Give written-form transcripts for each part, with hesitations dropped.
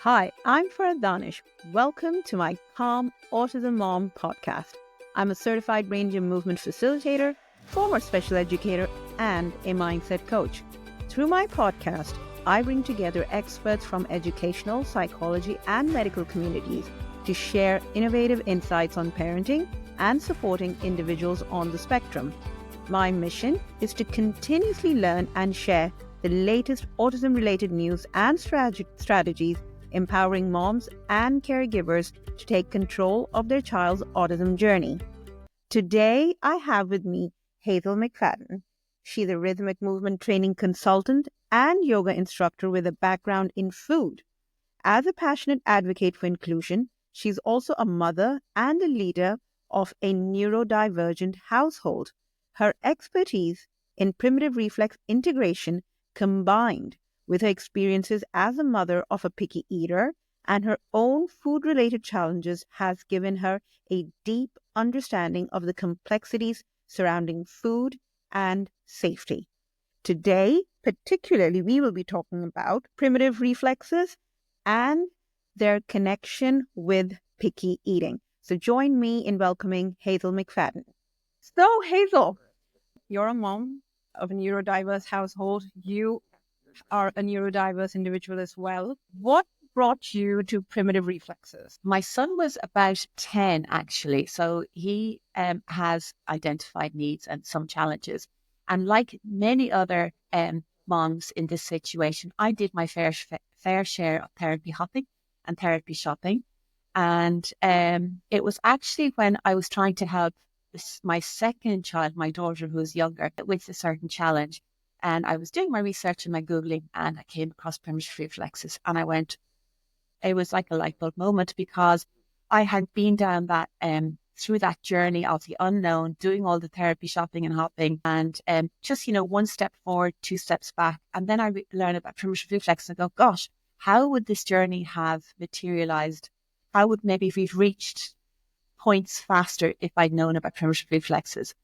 Hi, I'm Farah Danish. Welcome to my Calm Autism Mom podcast. I'm a certified range and movement facilitator, former special educator, and a mindset coach. Through my podcast, I bring together experts from educational, psychology, and medical communities to share innovative insights on parenting and supporting individuals on the spectrum. My mission is to continuously learn and share the latest autism-related news and strategies, empowering moms and caregivers to take control of their child's autism journey. Today, I have with me Hazel McFadden. She's a rhythmic movement training consultant and yoga instructor with a background in food. As a passionate advocate for inclusion, she's also a mother and a leader of a neurodivergent household. Her expertise in primitive reflex integration, combined with her experiences as a mother of a picky eater and her own food-related challenges, has given her a deep understanding of the complexities surrounding food and safety. Today, particularly, we will be talking about primitive reflexes and their connection with picky eating. So join me in welcoming Hazel McFadden. So, Hazel, you're a mom of a neurodiverse household. You are a neurodiverse individual as well. What brought you to primitive reflexes? My son was about 10, actually. So he has identified needs and some challenges. And like many other moms in this situation, I did my fair share of therapy hopping and therapy shopping. And it was actually when I was trying to help my second child, my daughter, who was younger, with a certain challenge. And I was doing my research and my Googling, and I came across primitive reflexes. And I went, it was like a light bulb moment, because I had been down that, through that journey of the unknown, doing all the therapy shopping and hopping, and just, one step forward, two steps back. And then I learned about primitive reflexes and go, gosh, how would this journey have materialized? How would maybe we've reached points faster if I'd known about primitive reflexes?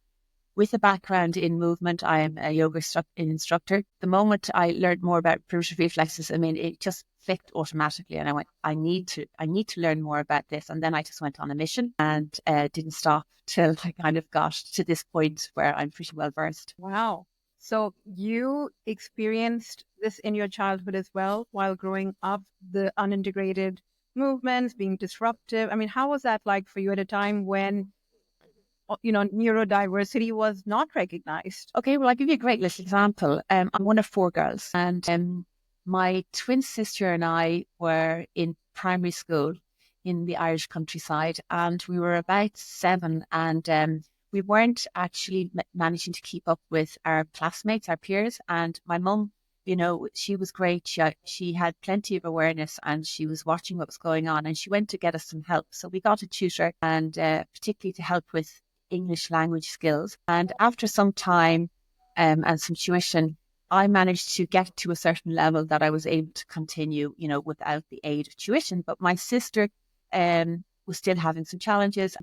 With a background in movement, I am a yoga instructor. The moment I learned more about primitive reflexes, it just clicked automatically, and I went, I need to learn more about this. And then I just went on a mission and didn't stop till I kind of got to this point where I'm pretty well versed. Wow. So you experienced this in your childhood as well, while growing up, the unintegrated movements being disruptive. How was that like for you at a time when neurodiversity was not recognized? Okay, well, I'll give you a great little example. I'm one of four girls, and my twin sister and I were in primary school in the Irish countryside, and we were about 7, and we weren't actually managing to keep up with our classmates, our peers. And my mum, she was great. She had plenty of awareness, and she was watching what was going on, and she went to get us some help. So we got a tutor, and particularly to help with English language skills. And after some time and some tuition, I managed to get to a certain level that I was able to continue, without the aid of tuition. But my sister was still having some challenges.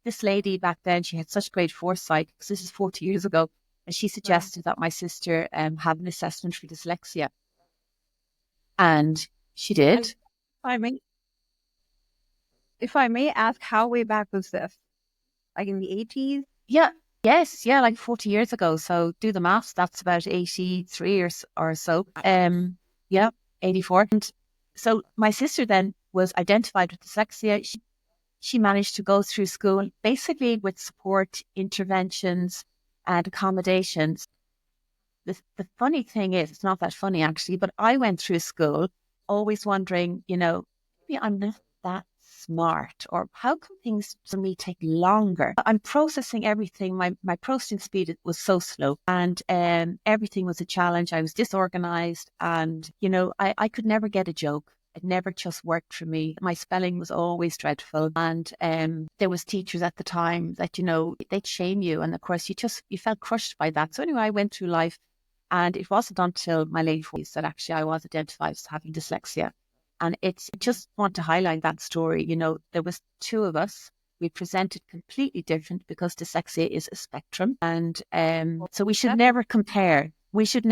This lady back then, she had such great foresight, because this is 40 years ago, and she suggested that my sister have an assessment for dyslexia. And she did. If I may ask, how way back was this? Like in the 80s? Yeah. Yes. Yeah. Like 40 years ago. So do the maths. That's about 83 or so. Yeah. 84. And so my sister then was identified with dyslexia. She managed to go through school basically with support, interventions and accommodations. The funny thing is, it's not that funny actually, but I went through school always wondering, maybe I'm not that smart, or how come things for me take longer? I'm processing everything. My processing speed was so slow, and everything was a challenge. I was disorganized, and I could never get a joke. It never just worked for me. My spelling was always dreadful, and there was teachers at the time that they'd shame you, and of course you felt crushed by that. So anyway, I went through life, and it wasn't until my late 40s that actually I was identified as having dyslexia. And it's just want to highlight that story. There was 2 of us. We presented completely different, because dyslexia is a spectrum. And so we should never compare. We should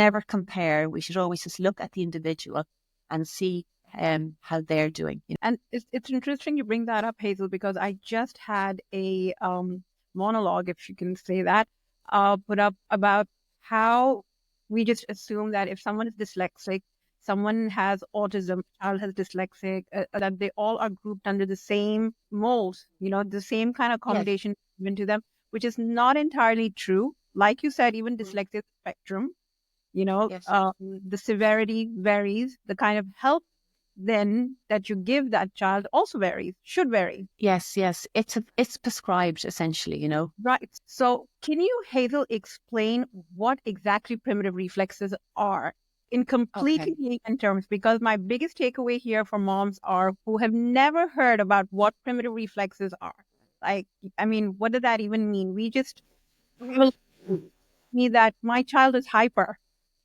always just look at the individual and see how they're doing. And it's interesting you bring that up, Hazel, because I just had a monologue, if you can say that, put up about how we just assume that if someone is dyslexic, someone has autism, child has dyslexic, that they all are grouped under the same mold, the same kind of Yes, accommodation given to them, which is not entirely true. Like you said, even dyslexia spectrum, yes, the severity varies, the kind of help then that you give that child also varies, should vary. yes. It's prescribed essentially. Right. So can you, Hazel, explain what exactly primitive reflexes are in Okay. completely layman terms? Because my biggest takeaway here for moms are who have never heard about what primitive reflexes are. Like, I mean, what does that even mean? We just will me that my child is hyper.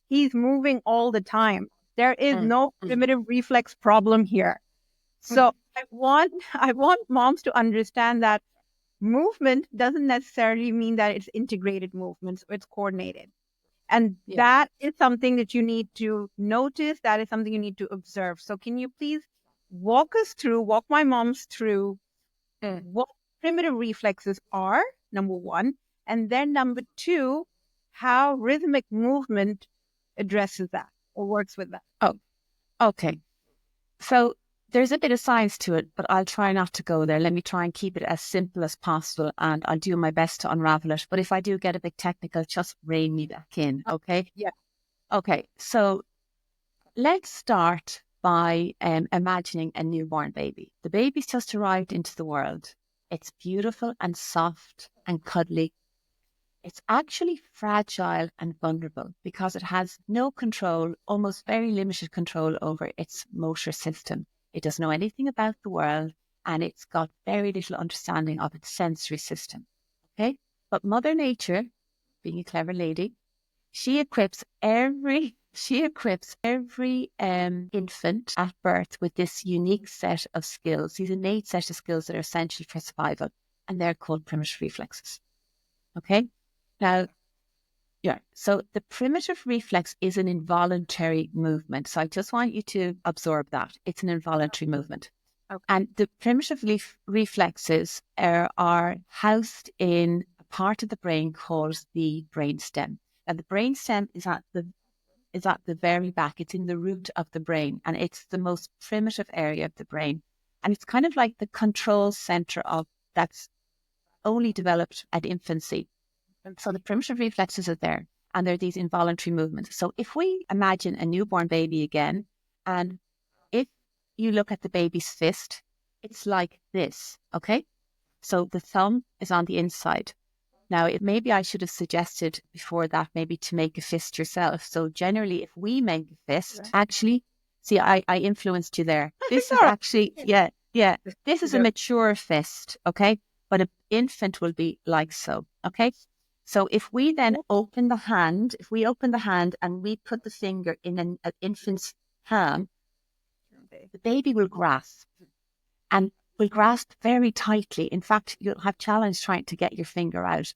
He's moving all the time. There is Mm, no mm, primitive reflex problem here. mm. So I want moms to understand that movement doesn't necessarily mean that it's integrated movements, it's coordinated. And Yeah. that is something that you need to notice. That is something you need to observe. So can you please walk my moms through Mm. what primitive reflexes are, number one, and then number two, how rhythmic movement addresses that or works with that. Oh, okay. So there's a bit of science to it, but I'll try not to go there. Let me try and keep it as simple as possible, and I'll do my best to unravel it. But if I do get a bit technical, just rein me back in, okay? Yeah. Okay, so let's start by imagining a newborn baby. The baby's just arrived into the world. It's beautiful and soft and cuddly. It's actually fragile and vulnerable because it has no control, almost very limited control over its motor system. It doesn't know anything about the world, and it's got very little understanding of its sensory system. Okay? But Mother Nature, being a clever lady, she equips every infant at birth with this unique set of skills, these innate set of skills that are essential for survival, and they're called primitive reflexes. Okay? Now, yeah, so the primitive reflex is an involuntary movement. So I just want you to absorb that. It's an involuntary movement. Okay. And the primitive reflexes are housed in a part of the brain called the brainstem. And the brainstem is at the very back. It's in the root of the brain, and it's the most primitive area of the brain. And it's kind of like the control center of that's only developed at infancy. So the primitive reflexes are there, and they're these involuntary movements. So if we imagine a newborn baby again, and if you look at the baby's fist, it's like this, okay? So the thumb is on the inside. Now, maybe I should have suggested before that maybe to make a fist yourself. So generally, if we make a fist, Right. actually, see, I influenced you there. This is All right. actually, yeah. This is a mature fist, okay? But an infant will be like so, okay? So if we then open the hand, and we put the finger in an infant's palm, the baby will grasp and will grasp very tightly. In fact, you'll have challenge trying to get your finger out.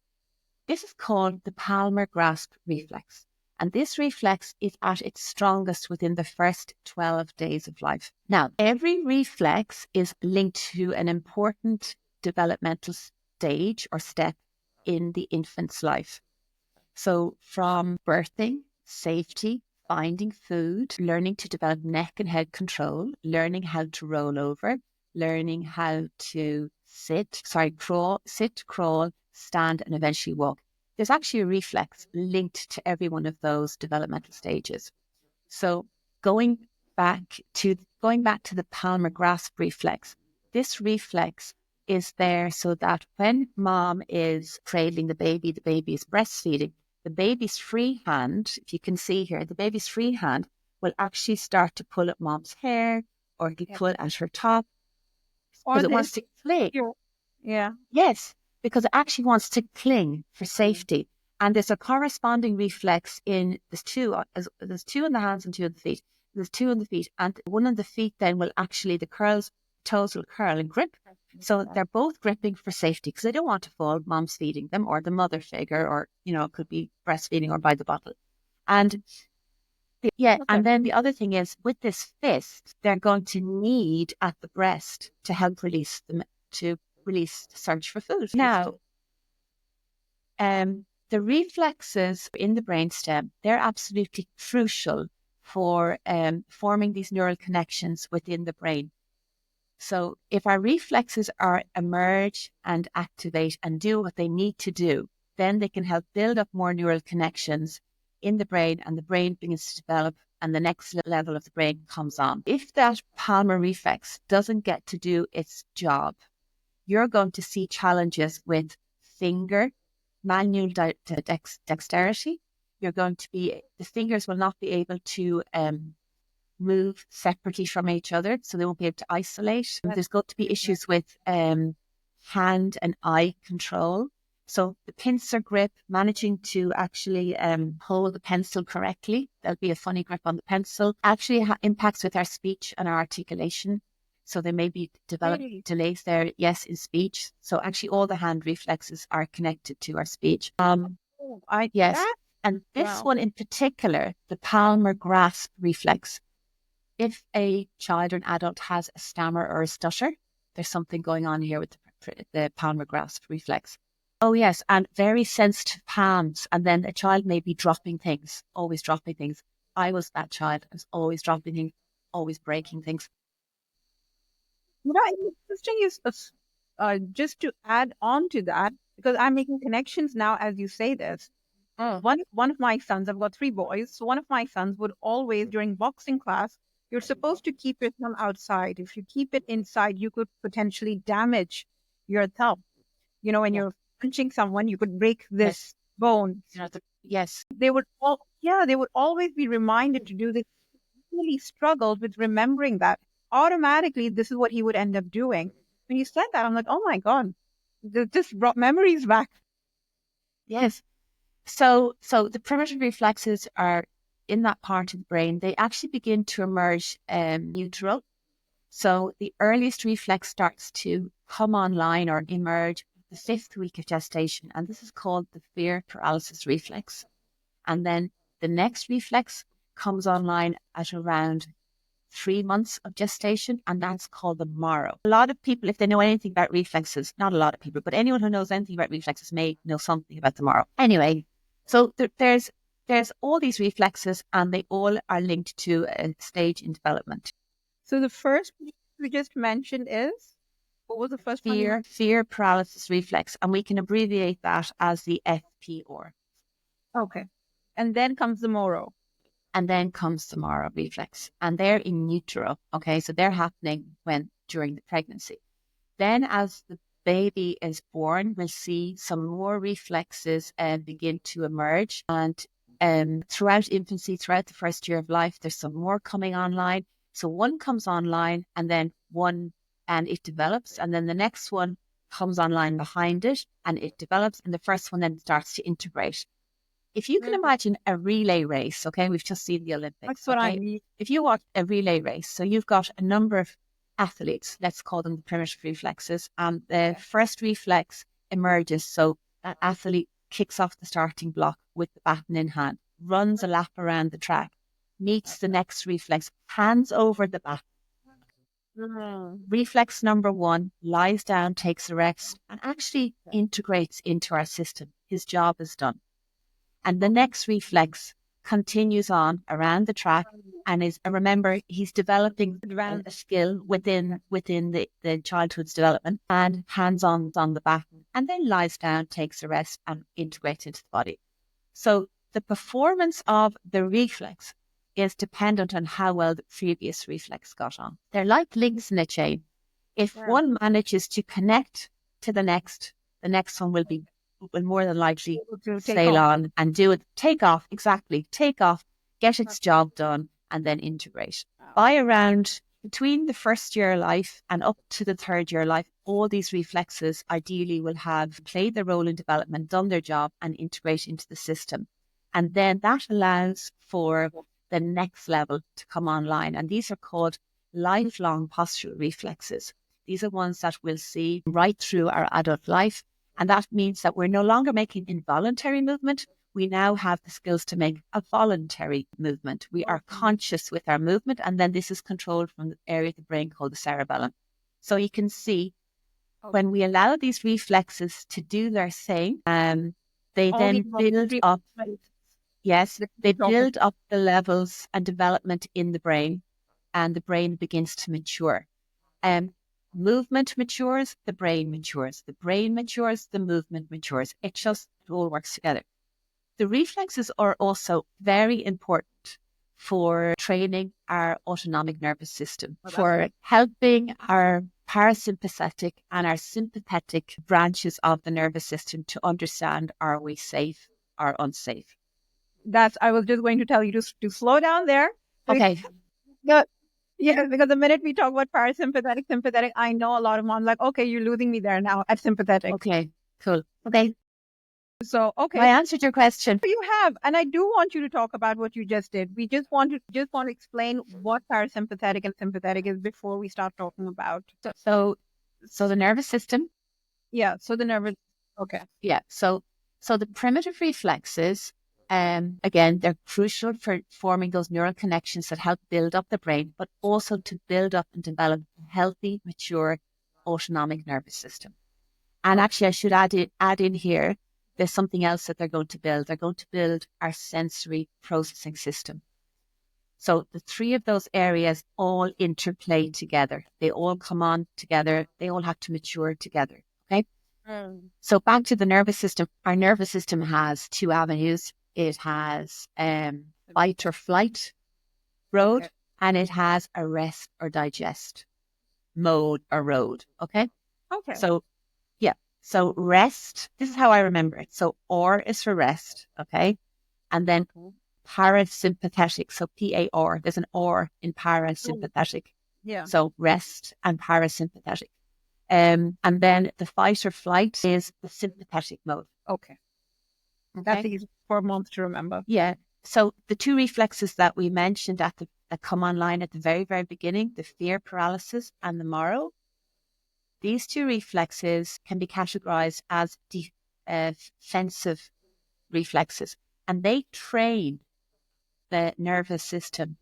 This is called the palmar grasp reflex. And this reflex is at its strongest within the first 12 days of life. Now, every reflex is linked to an important developmental stage or step in the infant's life. So from birthing, safety, finding food, learning to develop neck and head control, learning how to roll over, learning how to crawl, stand, and eventually walk. There's actually a reflex linked to every one of those developmental stages. So going back to the palmar grasp reflex, this reflex is there so that when mom is cradling the baby is breastfeeding, the baby's free hand, if you can see here, the baby's free hand will actually start to pull at mom's hair or pull at her top Or because it this. wants to cling. Yeah. Yes, because it actually wants to cling for safety. And there's a corresponding reflex in there's two in the hands and two in the feet. There's two in the feet, and one of the feet then will actually toes will curl and grip. So they're both gripping for safety because they don't want to fall. Mom's feeding them, or the mother figure, or it could be breastfeeding or by the bottle. And Yeah, Okay. and then the other thing is with this fist, they're going to need at the breast to help release them to release the search for food. Now, the reflexes in the brainstem, they're absolutely crucial for forming these neural connections within the brain. So if our reflexes are emerge and activate and do what they need to do, then they can help build up more neural connections in the brain, and the brain begins to develop and the next level of the brain comes on. If that palmar reflex doesn't get to do its job, you're going to see challenges with finger, manual dexterity. You're going to be, the fingers will not be able to move separately from each other, so they won't be able to isolate. There's going to be issues with hand and eye control. So the pincer grip, managing to actually hold the pencil correctly, there'll be a funny grip on the pencil, actually impacts with our speech and our articulation. So there may be developed delays there, yes, in speech. So actually all the hand reflexes are connected to our speech. Yes. And this one in particular, the palmar grasp reflex, if a child or an adult has a stammer or a stutter, there's something going on here with the palmar grasp reflex. Oh, yes, and very sensitive palms. And then a child may be dropping things, always dropping things. I was that child. I was always dropping things, always breaking things. Interesting is just to add on to that, because I'm making connections now as you say this. One of my sons, I've got 3 boys, so one of my sons would always, during boxing class, you're supposed to keep your thumb outside. If you keep it inside, you could potentially damage your thumb. When you're punching someone, you could break this bone. Yes. They would always be reminded to do this. Really struggled with remembering that. Automatically, this is what he would end up doing. When you said that, I'm like, oh my God, this brought memories back. Yes. So the primitive reflexes are in that part of the brain. They actually begin to emerge in utero. So the earliest reflex starts to come online or emerge the 5th week of gestation, and this is called the fear paralysis reflex. And then the next reflex comes online at around 3 months of gestation, and that's called the morrow. A lot of people, if they know anything about reflexes, not a lot of people, but anyone who knows anything about reflexes may know something about the morrow. Anyway, so there's all these reflexes, and they all are linked to a stage in development. So the first we just mentioned is, what was the first one? Fear paralysis reflex, and we can abbreviate that as the FPR. Okay. And then comes the morrow. And then comes the morrow reflex, and they're in utero. Okay, so they're happening during the pregnancy. Then as the baby is born, we'll see some more reflexes begin to emerge. And throughout infancy, throughout the first year of life, there's some more coming online. So one comes online, and then it develops, and then the next one comes online behind it, and it develops, and the first one then starts to integrate. If you can imagine a relay race, okay, we've just seen the Olympics. That's what I mean. If you watch a relay race, so you've got a number of athletes, let's call them the primitive reflexes, and the first reflex emerges. So that athlete kicks off the starting block with the baton in hand, runs a lap around the track, meets the next reflex, hands over the baton. Reflex number 1 lies down, takes a rest, and actually integrates into our system. His job is done. And the next reflex continues on around the track, and remember, he's developing a skill within the childhood's development, and hands-on on the back, and then lies down, takes a rest, and integrates into the body. So the performance of the reflex is dependent on how well the previous reflex got on. They're like links in a chain. If one manages to connect to the next one will more than likely sail on and do it, take off, get its job done, and then integrate. By around between the first year of life and up to the 3rd year of life, all these reflexes ideally will have played their role in development, done their job, and integrate into the system. And then that allows for the next level to come online. And these are called lifelong postural reflexes. These are ones that we'll see right through our adult life. And that means that we're no longer making involuntary movement. we now have the skills to make a voluntary movement. We are conscious with our movement, and then this is controlled from the area of the brain called the cerebellum. So you can see when we allow these reflexes to do their thing, they then build up. Yes, they build up the levels and development in the brain, and the brain begins to mature. Movement matures, the brain matures. The brain matures, the movement matures. It all works together. The reflexes are also very important for training our autonomic nervous system, for helping our parasympathetic and our sympathetic branches of the nervous system to understand, are we safe or unsafe? I was just going to tell you to slow down there. Okay. Yeah, because the minute we talk about parasympathetic, sympathetic, I know a lot of moms like, okay, you're losing me there now at sympathetic. Okay, cool. Okay. So, okay. I answered your question. You have, and I do want you to talk about what you just did. We just want to explain what parasympathetic and sympathetic is before we start talking about. So the nervous system. Yeah. So the nervous. Okay. Yeah. So the primitive reflexes, again, they're crucial for forming those neural connections that help build up the brain, but also to build up and develop a healthy, mature, autonomic nervous system. And actually, I should add in here, there's something else that they're going to build. They're going to build our sensory processing system. So the three of those areas all interplay together. They all come on together. They all have to mature together. Okay. So back to the nervous system. Our nervous system has two avenues. It has fight or flight road, and it has a rest or digest mode or road. Okay. Okay. So so rest, this is how I remember it. So R is for rest, okay? And then parasympathetic, so P-A-R, there's an R in parasympathetic. Yeah. So rest and parasympathetic. And then the fight or flight is the sympathetic mode. Okay. That's easy for moms to remember. Yeah. So the two reflexes that we mentioned that come online at the very, very beginning, the fear paralysis and the Morrow, these two reflexes can be categorized as defensive reflexes, and they train the nervous system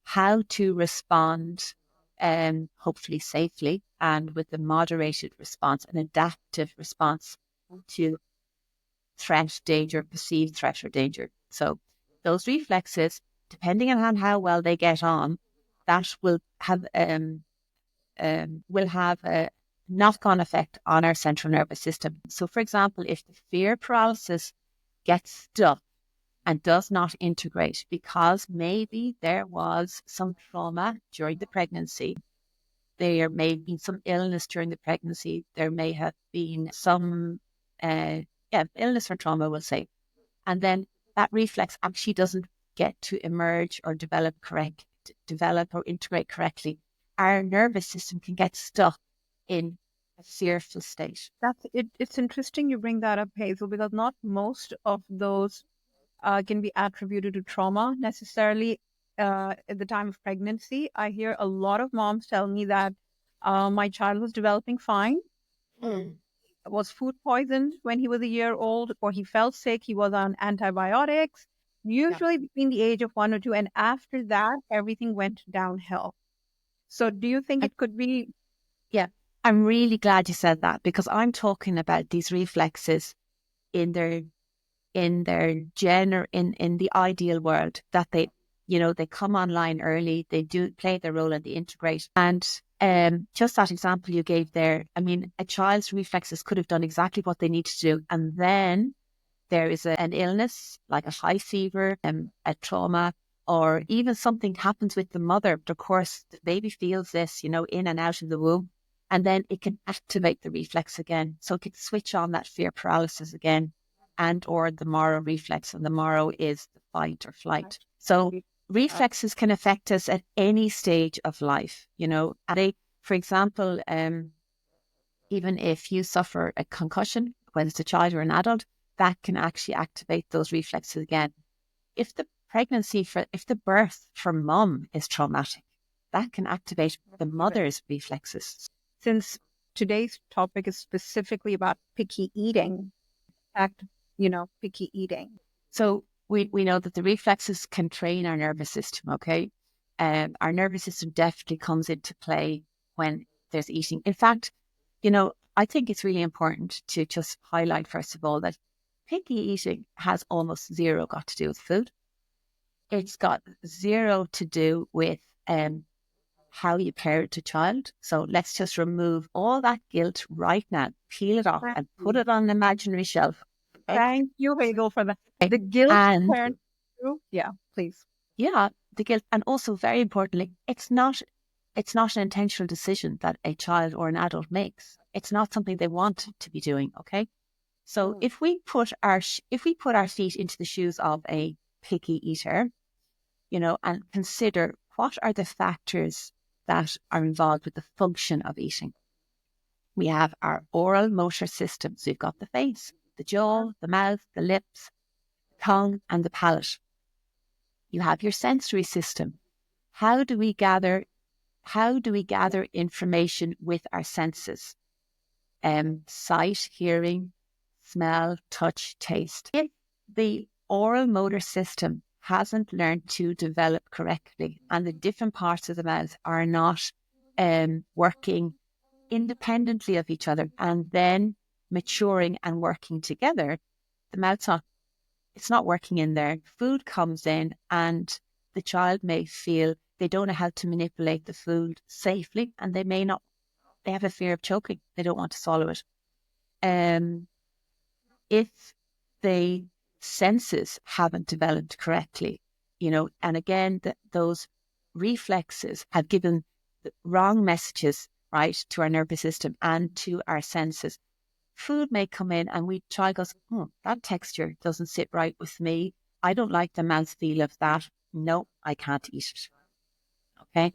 how to respond, hopefully safely and with a moderated response, an adaptive response to threat, danger, perceived threat or danger. So those reflexes, depending on how well they get on, that will have a knock-on effect on our central nervous system. So, for example, if the fear paralysis gets stuck and does not integrate because maybe there was some trauma during the pregnancy, there may have been some illness during the pregnancy, there may have been some illness or trauma, we'll say, and then that reflex actually doesn't get to emerge or develop or integrate correctly, our nervous system can get stuck in a fearful state. It's interesting you bring that up, Hazel, because not most of those can be attributed to trauma necessarily at the time of pregnancy. I hear a lot of moms tell me that my child was developing fine, was food poisoned when he was a year old, or he felt sick, he was on antibiotics, usually between the age of 1 or 2, and after that, everything went downhill. So do you think it could be? Yeah, I'm really glad you said that, because I'm talking about these reflexes in the ideal world, that they come online early, they do play their role and they integrate. And just that example you gave there, I mean, a child's reflexes could have done exactly what they need to do, and then there is an illness like a high fever, a trauma, or even something happens with the mother. But of course, the baby feels this, in and out of the womb, and then it can activate the reflex again. So it can switch on that fear paralysis again, and or the Morrow reflex, and the Morrow is the fight or flight. So reflexes can affect us at any stage of life. For example, even if you suffer a concussion, whether it's a child or an adult, that can actually activate those reflexes again. If the birth for mom is traumatic, that can activate the mother's reflexes. Since today's topic is specifically about picky eating, picky eating. So we know that the reflexes can train our nervous system, okay? Our nervous system definitely comes into play when there's eating. In fact, I think it's really important to just highlight, first of all, that picky eating has almost zero got to do with food. It's got zero to do with how you parent a child. So let's just remove all that guilt right now, peel it off and put it on an imaginary shelf. Okay? Thank you, Hazel, for that. Okay. The guilt And parent. Yeah, please. yeah, the guilt. And also, very importantly, it's not an intentional decision that a child or an adult makes. It's not something they want to be doing. Okay. So if we put our feet into the shoes of a picky eater, and consider what are the factors that are involved with the function of eating. We have our oral motor system. So you've got the face, the jaw, the mouth, the lips, the tongue, and the palate. You have your sensory system. How do we gather information with our senses? Sight, hearing, smell, touch, taste. If the oral motor system hasn't learned to develop correctly and the different parts of the mouth are not working independently of each other and then maturing and working together, the mouth's not working in there. Food comes in and the child may feel they don't know how to manipulate the food safely, and they have a fear of choking. They don't want to swallow it. If the senses haven't developed correctly, and again, those reflexes have given the wrong messages, right, to our nervous system and to our senses. Food may come in and child goes, that texture doesn't sit right with me. I don't like the mouthfeel of that. No, I can't eat it. Okay.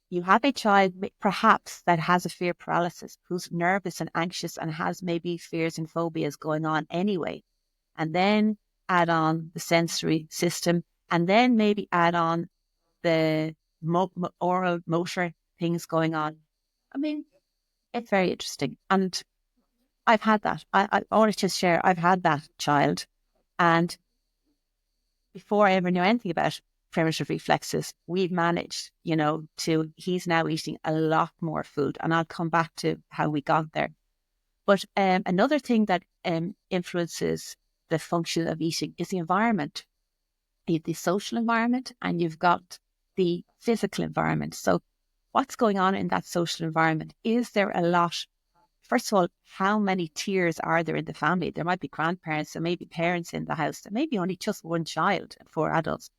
You have a child perhaps that has a fear paralysis, who's nervous and anxious and has maybe fears and phobias going on anyway. And then add on the sensory system, and then maybe add on the oral motor things going on. I mean, it's very interesting. And I've had that. I want to just share, I've had that child. And before I ever knew anything about primitive reflexes, we've managed, he's now eating a lot more food. And I'll come back to how we got there. But another thing that influences the function of eating is the environment. You have the social environment and you've got the physical environment. So what's going on in that social environment? Is there a lot? First of all, how many tiers are there in the family? There might be grandparents, there may be parents in the house, there may be only just one child and 4 adults.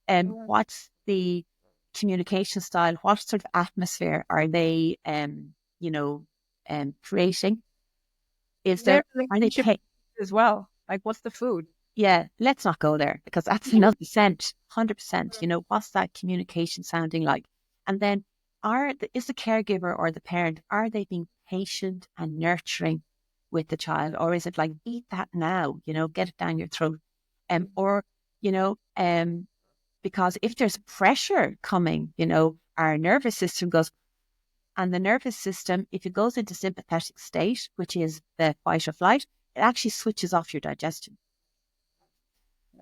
What's the communication style? What sort of atmosphere are they, creating? Are they as well? Like, what's the food? Yeah, let's not go there because that's another 100%. What's that communication sounding like? And then is the caregiver or the parent, are they being patient and nurturing with the child? Or is it like, eat that now, get it down your throat? Because if there's pressure coming, our nervous system goes, and the nervous system, if it goes into sympathetic state, which is the fight or flight, it actually switches off your digestion.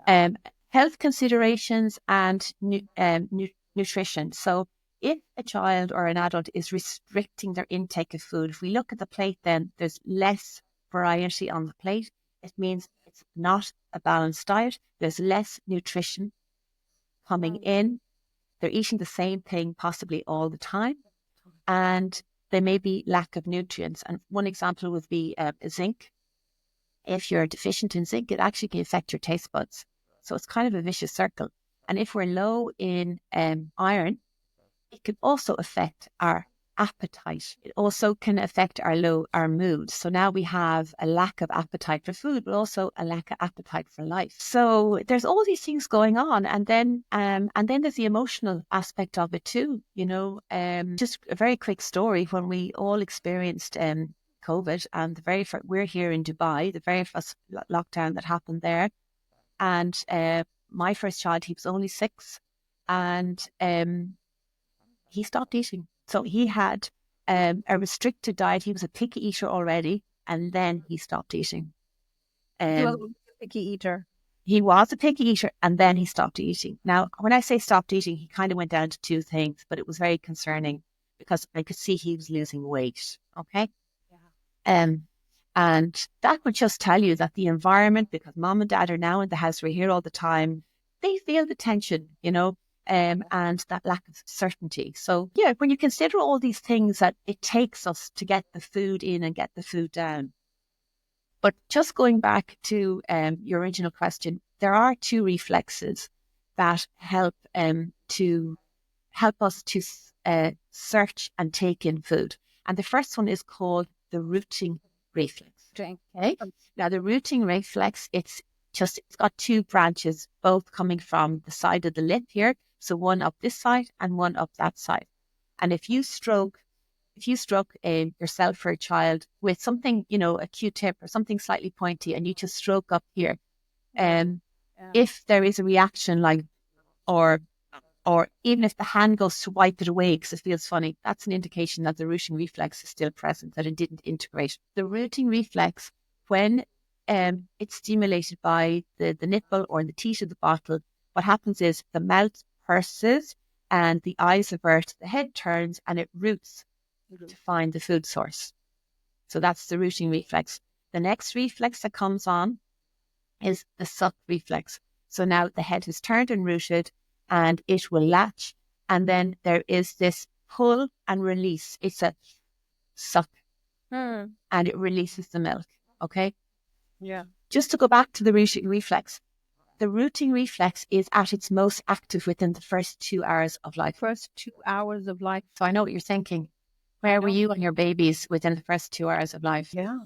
Health considerations and nutrition. So if a child or an adult is restricting their intake of food, if we look at the plate, then there's less variety on the plate. It means it's not a balanced diet. There's less nutrition coming in. They're eating the same thing possibly all the time. And there may be lack of nutrients. And one example would be zinc. If you're deficient in zinc, it actually can affect your taste buds. So it's kind of a vicious circle. And if we're low in iron, it can also affect our appetite. It also can affect our mood. So now we have a lack of appetite for food, but also a lack of appetite for life. So there's all these things going on. And then there's the emotional aspect of it too. Just a very quick story. When we all experienced COVID, and we're here in Dubai, the very first lockdown that happened there. And my first child, he was only 6, and he stopped eating. So he had a restricted diet. He was a picky eater already, and then he stopped eating. He was a picky eater. he was a picky eater, and then he stopped eating. Now, when I say stopped eating, he kind of went down to two things, but it was very concerning because I could see he was losing weight. Okay. Um, and that would just tell you that the environment, because mom and dad are now in the house, we're here all the time, they feel the tension, and that lack of certainty. So, yeah, when you consider all these things that it takes us to get the food in and get the food down. But just going back to your original question, there are two reflexes that help us to search and take in food. And the first one is called the rooting reflex. Okay. Now, the rooting reflex, it's got two branches, both coming from the side of the lip here. So one up this side and one up that side. And if you stroke yourself or a child with something, a Q-tip or something slightly pointy, and you just stroke up here, if there is a reaction like, or even if the hand goes to wipe it away because it feels funny, that's an indication that the rooting reflex is still present, that it didn't integrate. The rooting reflex, when it's stimulated by the nipple or the teat of the bottle, what happens is the mouth purses and the eyes avert, the head turns, and it roots to find the food source. So that's the rooting reflex. The next reflex that comes on is the suck reflex. So now the head is turned and rooted, and it will latch. And then there is this pull and release. It's a suck, and it releases the milk. Okay? Yeah. Just to go back to the rooting reflex, the rooting reflex is at its most active within the first 2 hours of life. First 2 hours of life. So I know what you're thinking. Where were you and your babies within the first 2 hours of life? Yeah.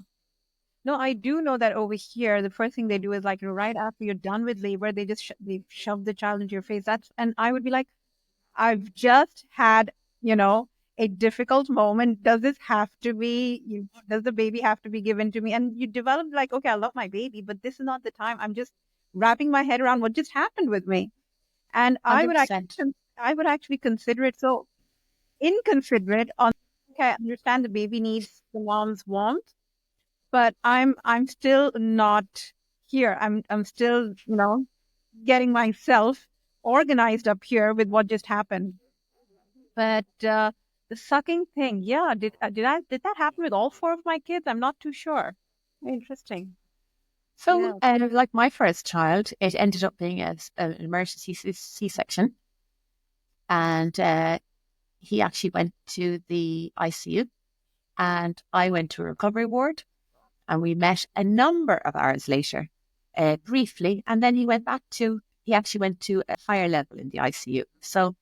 No, I do know that over here, the first thing they do is like right after you're done with labor, they just they shove the child into your face. And I would be like, I've just had, a difficult moment. Does this have to be? Does the baby have to be given to me? And you develop like, okay, I love my baby, but this is not the time. I'm just wrapping my head around what just happened with me, and I would 100%. actually consider it so inconsiderate. Okay, I understand the baby needs the mom's warmth, but I'm still not here. I'm still, getting myself organized up here with what just happened. But the sucking thing, yeah, did that happen with all four of my kids? I'm not too sure. Interesting. So, like my first child, it ended up being an emergency C-section, and he actually went to the ICU, and I went to a recovery ward, and we met a number of hours later, briefly, and then he actually went to a higher level in the ICU. So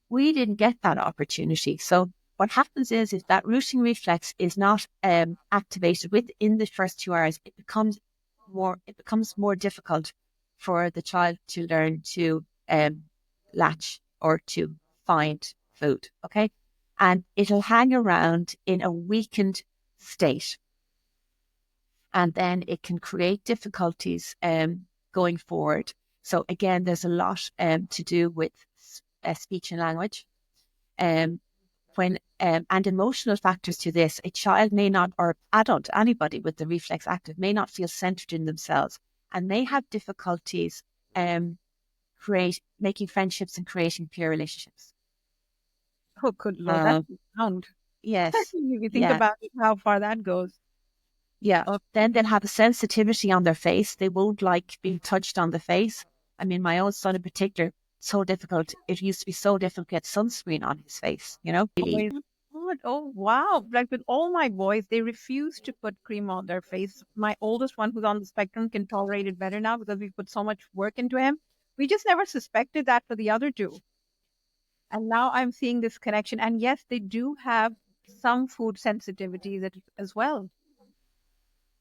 we didn't get that opportunity. So what happens is if that rooting reflex is not activated within the first 2 hours, it becomes more difficult for the child to learn to latch or to find food. Okay. And it'll hang around in a weakened state. And then it can create difficulties going forward. So again, there's a lot to do with speech and language. And emotional factors to this. A child may not, or adult, anybody with the reflex active, may not feel centered in themselves and may have difficulties making friendships and creating peer relationships. Oh, good Lord, that's profound. Yes. If you think about how far that goes. Yeah. Then they'll have a sensitivity on their face. They won't like being touched on the face. I mean, my own son in particular, so difficult. It used to be so difficult to get sunscreen on his face, really. Oh, wow. Like with all my boys, they refuse to put cream on their face. My oldest one, who's on the spectrum, can tolerate it better now because we put so much work into him. We just never suspected that for the other two. And now I'm seeing this connection. And yes, they do have some food sensitivities as well.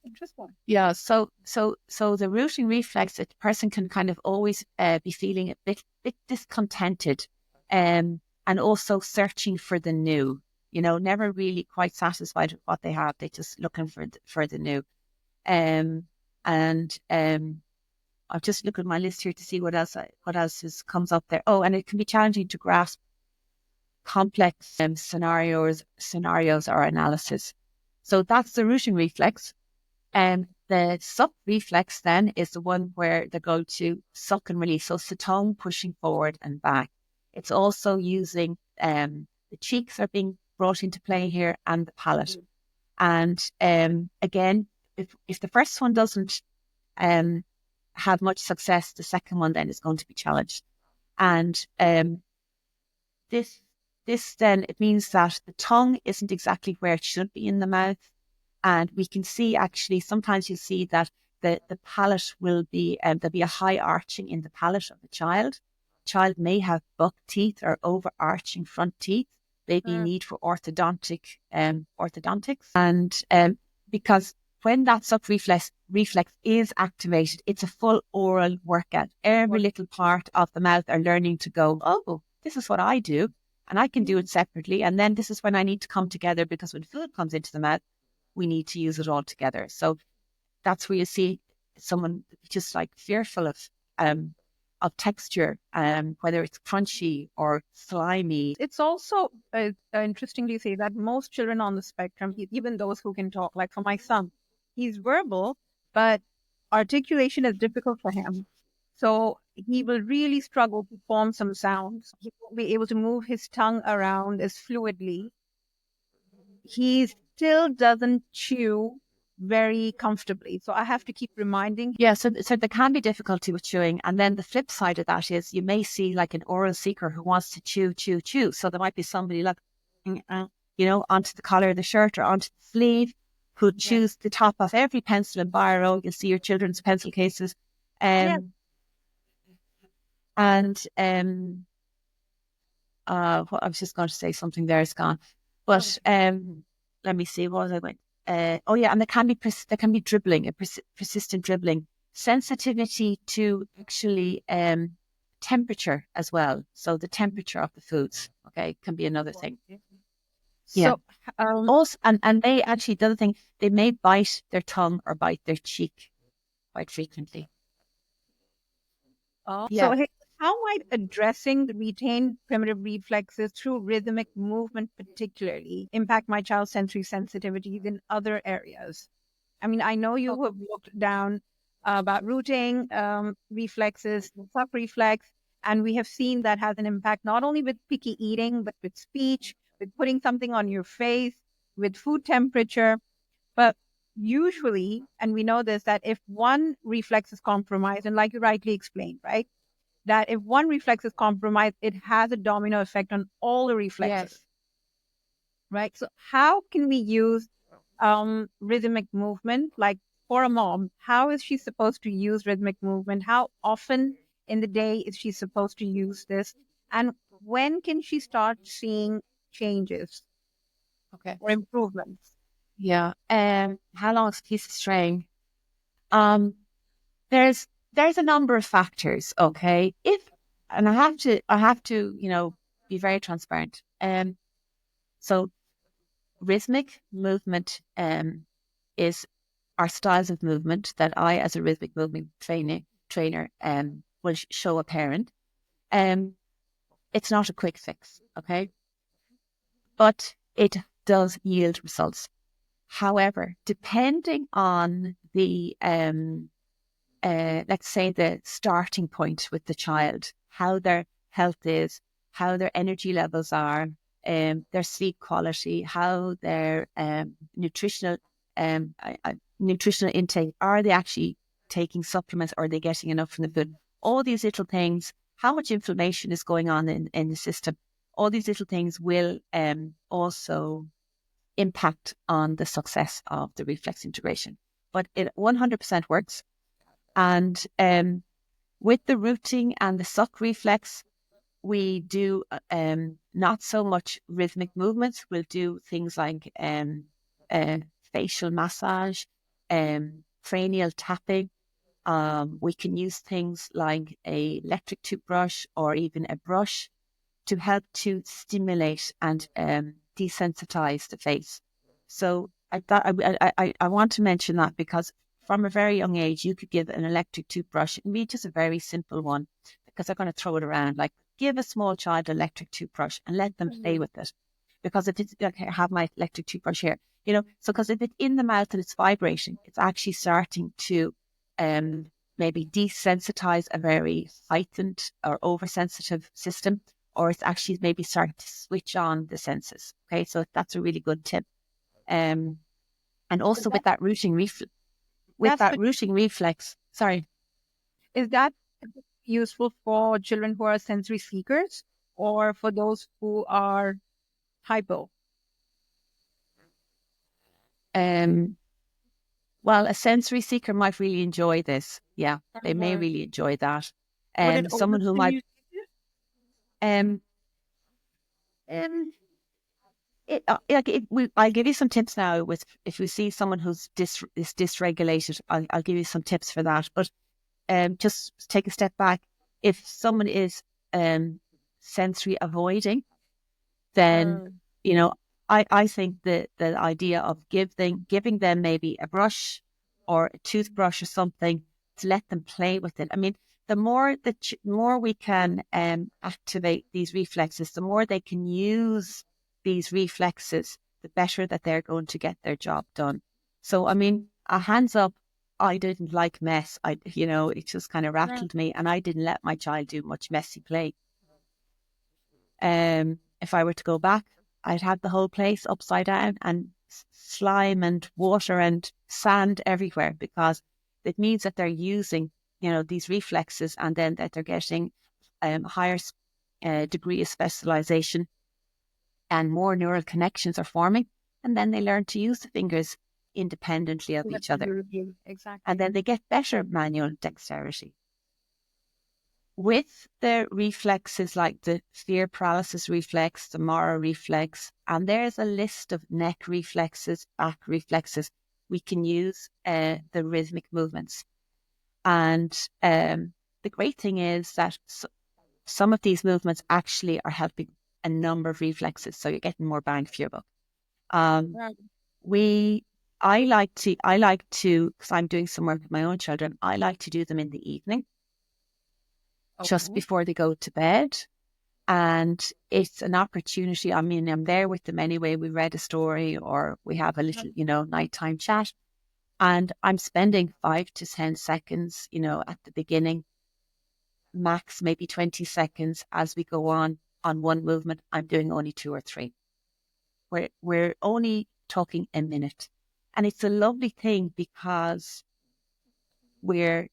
Interesting. Yeah. So the rooting reflex, a person can kind of always be feeling a bit discontented, and also searching for the new. Never really quite satisfied with what they have. They're just looking for the new. I'll just look at my list here to see what else comes up there. Oh, and it can be challenging to grasp complex scenarios or analysis. So that's the rooting reflex. The suck reflex then is the one where they go to suck and release. So it's the tongue pushing forward and back. It's also using the cheeks are being brought into play here, and the palate. And again, if the first one doesn't have much success, the second one then is going to be challenged. And this then, it means that the tongue isn't exactly where it should be in the mouth. And we can see, actually, sometimes you see that the palate will be, there'll be a high arching in the palate of the child. Child may have buck teeth or overarching front teeth, maybe need for orthodontics. And because when that suck reflex is activated, it's a full oral workout. Every little part of the mouth are learning to go, oh, this is what I do, and I can do it separately. And then this is when I need to come together, because when food comes into the mouth, we need to use it all together. So that's where you see someone just like fearful of texture, whether it's crunchy or slimy. It's also interesting to say that most children on the spectrum, even those who can talk, like for my son, he's verbal, but articulation is difficult for him. So he will really struggle to form some sounds. He won't be able to move his tongue around as fluidly. He still doesn't chew very comfortably. So I have to keep reminding. Yeah, so there can be difficulty with chewing. And then the flip side of that is you may see like an oral seeker who wants to chew. So there might be somebody like, onto the collar of the shirt or onto the sleeve, who chews the top of every pencil and biro. You'll see your children's pencil cases. And I was just going to say something there, it's gone. But let me see, what was I going? And there can be dribbling, persistent dribbling, sensitivity to actually temperature as well. So the temperature of the foods, can be another thing. Yeah. So, also, and they actually, the other thing, they may bite their tongue or bite their cheek quite frequently. So how might addressing the retained primitive reflexes through rhythmic movement particularly impact my child's sensory sensitivities in other areas? I mean, I know you have looked down about rooting reflexes, suck reflex, and we have seen that has an impact not only with picky eating, but with speech, with putting something on your face, with food temperature. But usually, and we know this, that if one reflex is compromised, and like you rightly explained, right, that if one reflex is compromised, it has a domino effect on all the reflexes. Yes. Right? So how can we use rhythmic movement? Like for a mom, how is she supposed to use rhythmic movement? How often in the day is she supposed to use this? And when can she start seeing changes or improvements? Yeah. How long is a piece of string? There's a number of factors. And I have to, be very transparent. So rhythmic movement is our styles of movement that I, as a rhythmic movement trainer, will show a parent. It's not a quick fix, but it does yield results. However, depending on the let's say the starting point with the child, how their health is, how their energy levels are, their sleep quality, how their nutritional intake, are they actually taking supplements, or are they getting enough from the food? All these little things, how much inflammation is going on in the system, all these little things will also impact on the success of the reflex integration. But it 100% works. And with the rooting and the suck reflex, we do not so much rhythmic movements. We'll do things like facial massage, cranial tapping. We can use things like a electric toothbrush or even a brush to help to stimulate and desensitize the face. So I want to mention that, because from a very young age, you could give an electric toothbrush. It can be just a very simple one, because they're going to throw it around. Like, give a small child an electric toothbrush and let them play with it. because if it's like I have my electric toothbrush here, so because if it's in the mouth and it's vibrating, it's actually starting to maybe desensitize a very heightened or oversensitive system, or it's actually maybe starting to switch on the senses. Okay, so that's a really good tip. And also with that rooting reflex, sorry. Is that useful for children who are sensory seekers or for those who are hypo? Well, a sensory seeker might really enjoy this. Yeah, they may really enjoy that. Someone who might, I'll give you some tips now. If we see someone who's is dysregulated, I'll give you some tips for that. But just take a step back. If someone is sensory avoiding, then I think the idea of giving them maybe a brush or a toothbrush or something to let them play with it. I mean, the more we can activate these reflexes, the more they can use these reflexes, the better that they're going to get their job done. So, I mean, a hands up, I didn't like mess. It just kind of rattled me, and I didn't let my child do much messy play. If I were to go back, I'd have the whole place upside down and slime and water and sand everywhere, because it means that they're using, these reflexes, and then that they're getting higher degree of specialization, and more neural connections are forming, and then they learn to use the fingers independently of each other. Exactly. And then they get better manual dexterity. With the reflexes like the fear paralysis reflex, the Mara reflex, and there's a list of neck reflexes, back reflexes, we can use the rhythmic movements. And the great thing is that some of these movements actually are helping a number of reflexes, so you're getting more bang for your buck. I like to, because I'm doing some work with my own children, I like to do them in the evening, just before they go to bed. And it's an opportunity. I mean, I'm there with them anyway. We read a story or we have a little, nighttime chat. And I'm spending 5 to 10 seconds, at the beginning, max maybe 20 seconds as we go on one movement. I'm doing only 2 or 3. We're only talking a minute. And it's a lovely thing because we've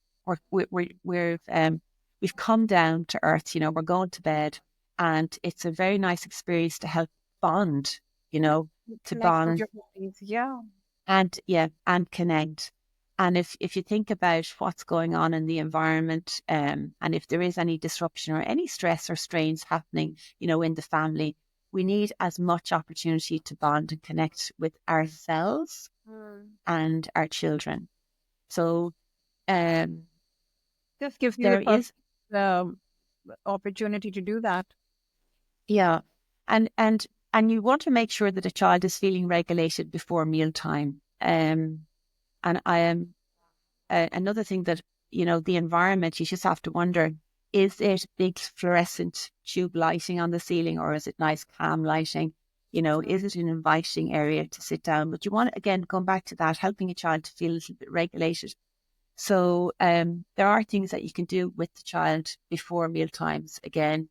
come down to earth, we're going to bed, and it's a very nice experience to help bond, to bond. And connect. And if you think about what's going on in the environment, and if there is any disruption or any stress or strains happening, in the family, we need as much opportunity to bond and connect with ourselves and our children. So this gives you the opportunity to do that. Yeah. And you want to make sure that a child is feeling regulated before mealtime. And I am another thing that, the environment, you just have to wonder, is it big fluorescent tube lighting on the ceiling, or is it nice calm lighting? Is it an inviting area to sit down? But you want to, again, come back to that, helping a child to feel a little bit regulated. So there are things that you can do with the child before meal times. Again,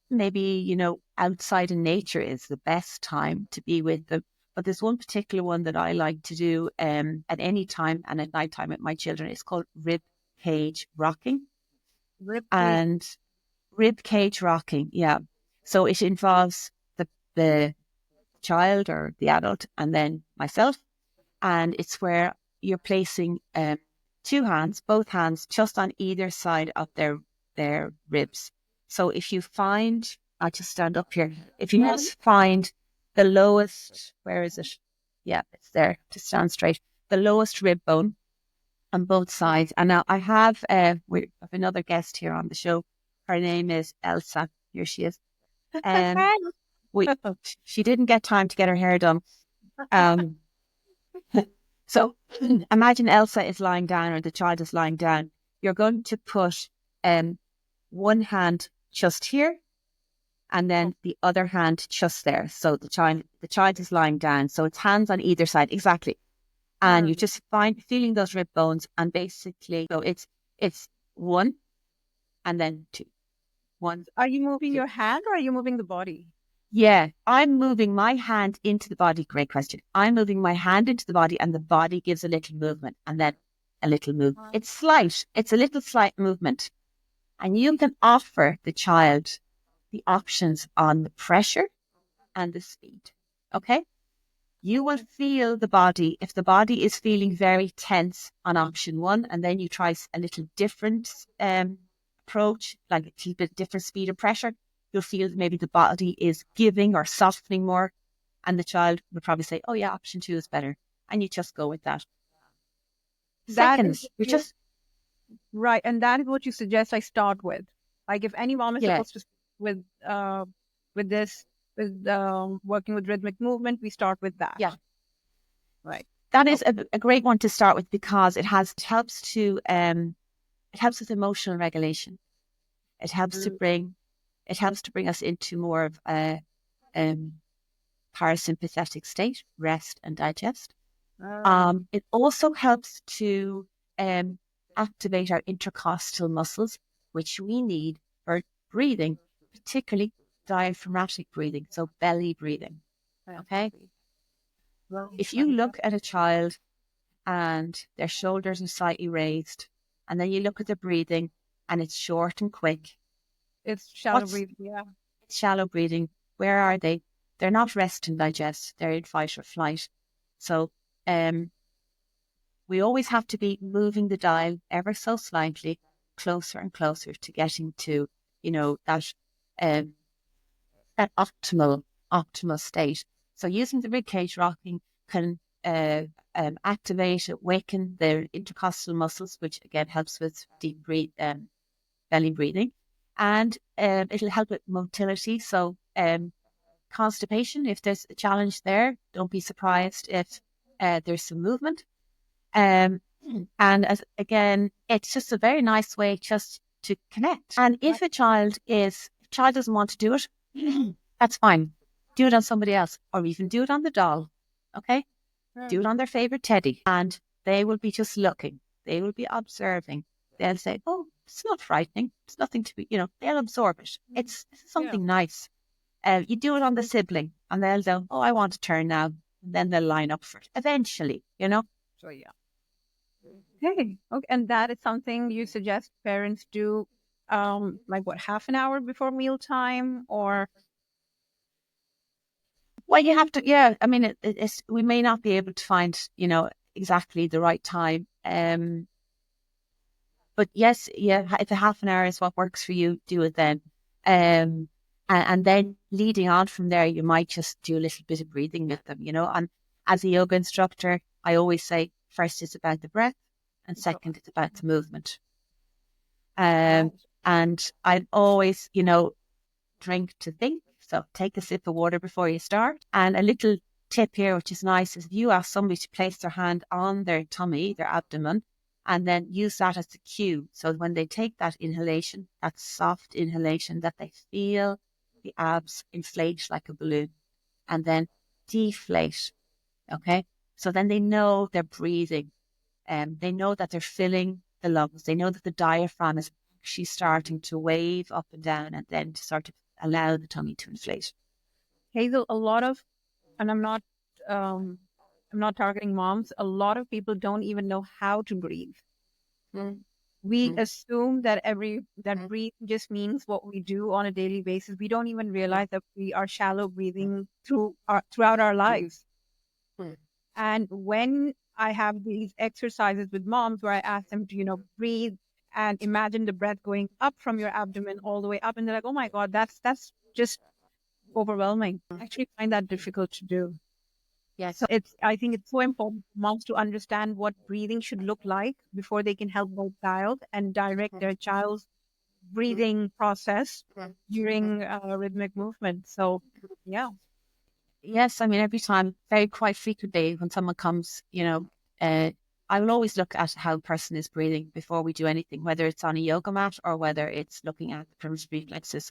maybe, outside in nature is the best time to be with them. But there's one particular one that I like to do at any time and at night time with my children. It's called rib cage rocking. Rib cage rocking, yeah. So it involves the child or the adult and then myself. And it's where you're placing both hands just on either side of their ribs. So if you find, I'll just stand up here. If you just find the lowest, where is it? Yeah, it's there to stand straight. The lowest rib bone on both sides. And now I have, we have another guest here on the show. Her name is Elsa. Here she is. She didn't get time to get her hair done. So imagine Elsa is lying down, or the child is lying down. You're going to put one hand just here and then the other hand just there. So the child is lying down. So it's hands on either side, exactly. And you just feeling those rib bones, and basically, so it's 1 and then 2. 1. Are you moving 2. your hand or are you moving the body? Yeah, I'm moving my hand into the body. Great question. I'm moving my hand into the body, and the body gives a little movement, and then a little move. It's slight. It's a little slight movement. And you can offer the child the options on the pressure and the speed. Okay? You will feel the body. If the body is feeling very tense on option 1, and then you try a little different approach, like a little bit different speed of pressure, you'll feel maybe the body is giving or softening more, and the child would probably say, oh yeah, option 2 is better. And you just go with that. Seconds, you're just... Right. And that is what you suggest I start with. Like if any mom is supposed to with this, with working with rhythmic movement, we start with that. Yeah. Right. That is a great one to start with, because it helps with emotional regulation. It helps to bring us into more of a parasympathetic state, rest and digest. It also helps to activate our intercostal muscles, which we need for breathing, particularly diaphragmatic breathing, so belly breathing. Okay? If you look at a child and their shoulders are slightly raised, and then you look at their breathing and it's short and quick. It's shallow breathing, yeah. It's shallow breathing. Where are they? They're not rest and digest. They're in fight or flight. So we always have to be moving the dial ever so slightly closer and closer to getting to, that optimal state. So using the ribcage rocking can activate, awaken the intercostal muscles, which again helps with deep belly breathing, and it'll help with motility. So constipation, if there's a challenge there, don't be surprised if there's some movement. And again, it's just a very nice way just to connect. And if a child doesn't want to do it, that's fine. Do it on somebody else, or even do it on the doll. Okay? Do it on their favorite teddy, and they will be just looking. They will be observing. They'll say, "Oh, it's not frightening. It's nothing to be." They'll absorb it. It's something nice. You do it on the sibling, and they'll go, "Oh, I want to turn now." And then they'll line up for it eventually. So yeah. Okay. And that is something you suggest parents do, half an hour before mealtime, or? Well, you have to, yeah. I mean, we may not be able to find, exactly the right time. But yes, yeah, if a half an hour is what works for you, do it then. And then leading on from there, you might just do a little bit of breathing with them, And as a yoga instructor, I always say, first it's about the breath, and second it's about the movement. And I'd always, drink to think. So take a sip of water before you start. And a little tip here, which is nice, is if you ask somebody to place their hand on their tummy, their abdomen, and then use that as the cue. So when they take that inhalation, that soft inhalation, that they feel the abs inflate like a balloon and then deflate. Okay? So then they know they're breathing. They know that they're filling the lungs. They know that the diaphragm is actually starting to wave up and down, and then to sort of allow the tummy to inflate. Hazel, and I'm not targeting moms. A lot of people don't even know how to breathe. We assume that breathe just means what we do on a daily basis. We don't even realize that we are shallow breathing throughout our lives. And when I have these exercises with moms where I ask them to, breathe and imagine the breath going up from your abdomen all the way up, and they're like, "Oh my God, that's just overwhelming." I actually find that difficult to do. Yes. So I think it's so important for moms to understand what breathing should look like before they can help their child and direct their child's breathing process during rhythmic movement. So, yeah. Yes, I mean, every time, quite frequently, when someone comes, I will always look at how a person is breathing before we do anything, whether it's on a yoga mat or whether it's looking at the primitive reflexes.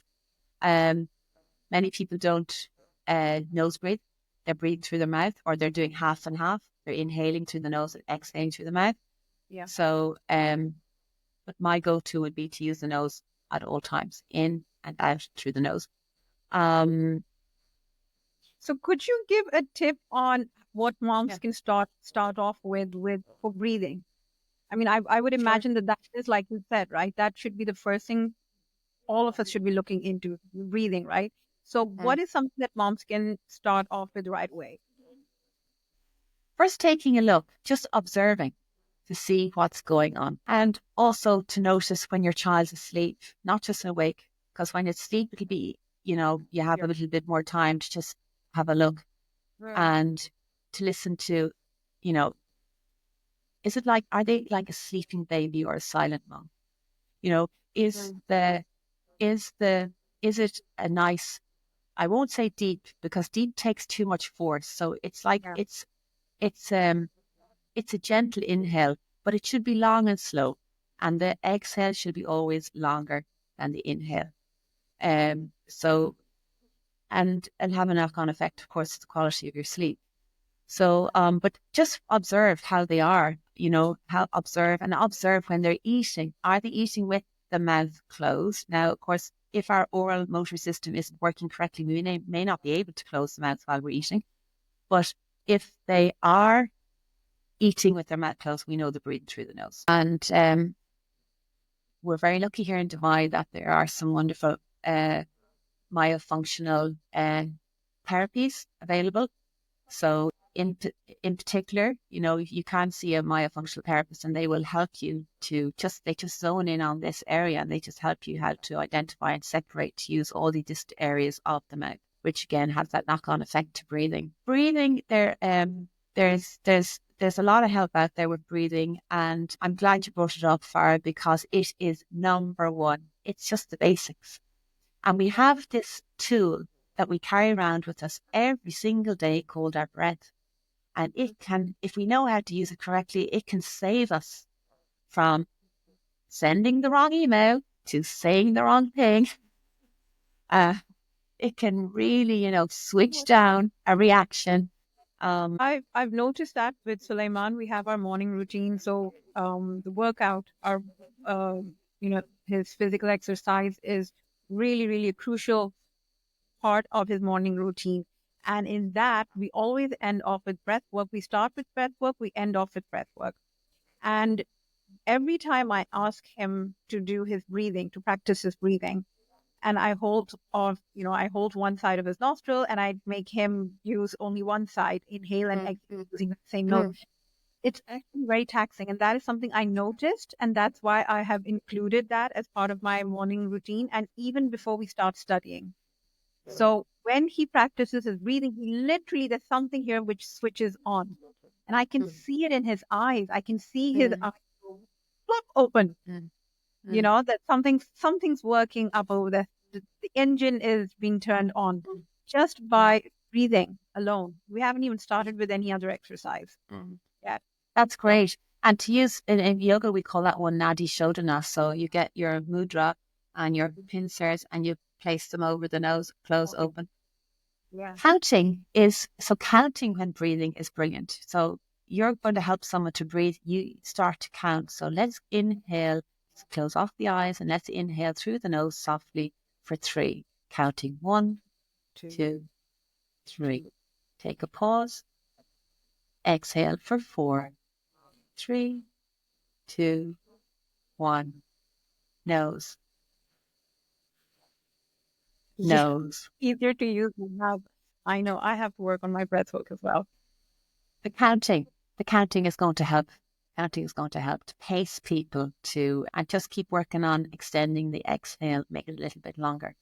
Many people don't nose breathe. They breathe through their mouth, or they're doing half and half. They're inhaling through the nose and exhaling through the mouth. Yeah. So, but my go-to would be to use the nose at all times, in and out through the nose. So could you give a tip on what moms Yeah. can start off with for breathing? I mean, I would imagine that is, like you said, right? That should be the first thing all of us should be looking into, breathing, right? So what is something that moms can start off with right away? First, taking a look, just observing to see what's going on. And also to notice when your child's asleep, not just awake, because when it's asleep, it'll be, you have a little bit more time to just have a look and to listen to, are they like a sleeping baby or a silent mom? Is it a nice, I won't say deep, because deep takes too much force. So it's like, it's a gentle inhale, but it should be long and slow. And the exhale should be always longer than the inhale. And have a knock-on effect, of course, the quality of your sleep. So, but just observe how they are, observe when they're eating. Are they eating with the mouth closed? Now, of course, if our oral motor system isn't working correctly, we may not be able to close the mouth while we're eating. But if they are eating with their mouth closed, we know they're breathing through the nose. And we're very lucky here in Dubai that there are some wonderful myofunctional therapies available. So in particular, you can see a myofunctional therapist, and they will help you to they just zone in on this area, and they just help you how to identify and separate, to use all the distant areas of the mouth, which again has that knock-on effect to breathing. Breathing, there's a lot of help out there with breathing, and I'm glad you brought it up, Farah, because it is number one. It's just the basics. And we have this tool that we carry around with us every single day called our breath. And it can, if we know how to use it correctly, it can save us from sending the wrong email to saying the wrong thing. It can really, switch down a reaction. I've noticed that with Suleiman, we have our morning routine. So the workout, his physical exercise is really, really a crucial part of his morning routine. And in that, we always end off with breath work. We start with breath work, we end off with breath work. And every time I ask him to do his breathing, to practice his breathing, and I hold one side of his nostril, and I make him use only one side, inhale and exhale using the same note. It's actually very taxing. And that is something I noticed. And that's why I have included that as part of my morning routine. And even before we start studying. So when he practices his breathing, there's something here which switches on. And I can see it in his eyes. I can see his eyes flop open. That something's working up over there. The engine is being turned on just by breathing alone. We haven't even started with any other exercise yet. That's great. And to use in yoga, we call that one Nadi Shodhana. So you get your mudra and your pincers and you place them over the nose, close, open. Yeah. Counting when breathing is brilliant. So you're going to help someone to breathe. You start to count. So let's inhale, close off the eyes, and let's inhale through the nose softly for 3. Counting 1, 2, 3. Take a pause. Exhale for 4, 3, 2, 1. Nose. Nose. Easier to use now. I know I have to work on my breath work as well. The counting is going to help. Counting is going to help to pace people and just keep working on extending the exhale, make it a little bit longer.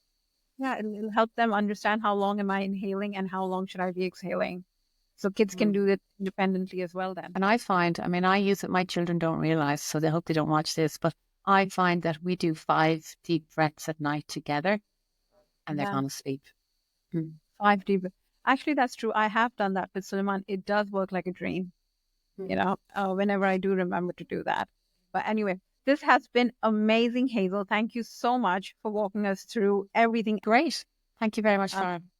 Yeah, it'll help them understand how long am I inhaling and how long should I be exhaling. So kids can do it independently as well then. And I use it, my children don't realize, so they hope they don't watch this, but I find that we do 5 deep breaths at night together and they're going to sleep. 5 deep. Actually, that's true. I have done that with Suleiman. It does work like a dream, whenever I do remember to do that. But anyway, this has been amazing, Hazel. Thank you so much for walking us through everything. Great. Thank you very much, Um, Lauren.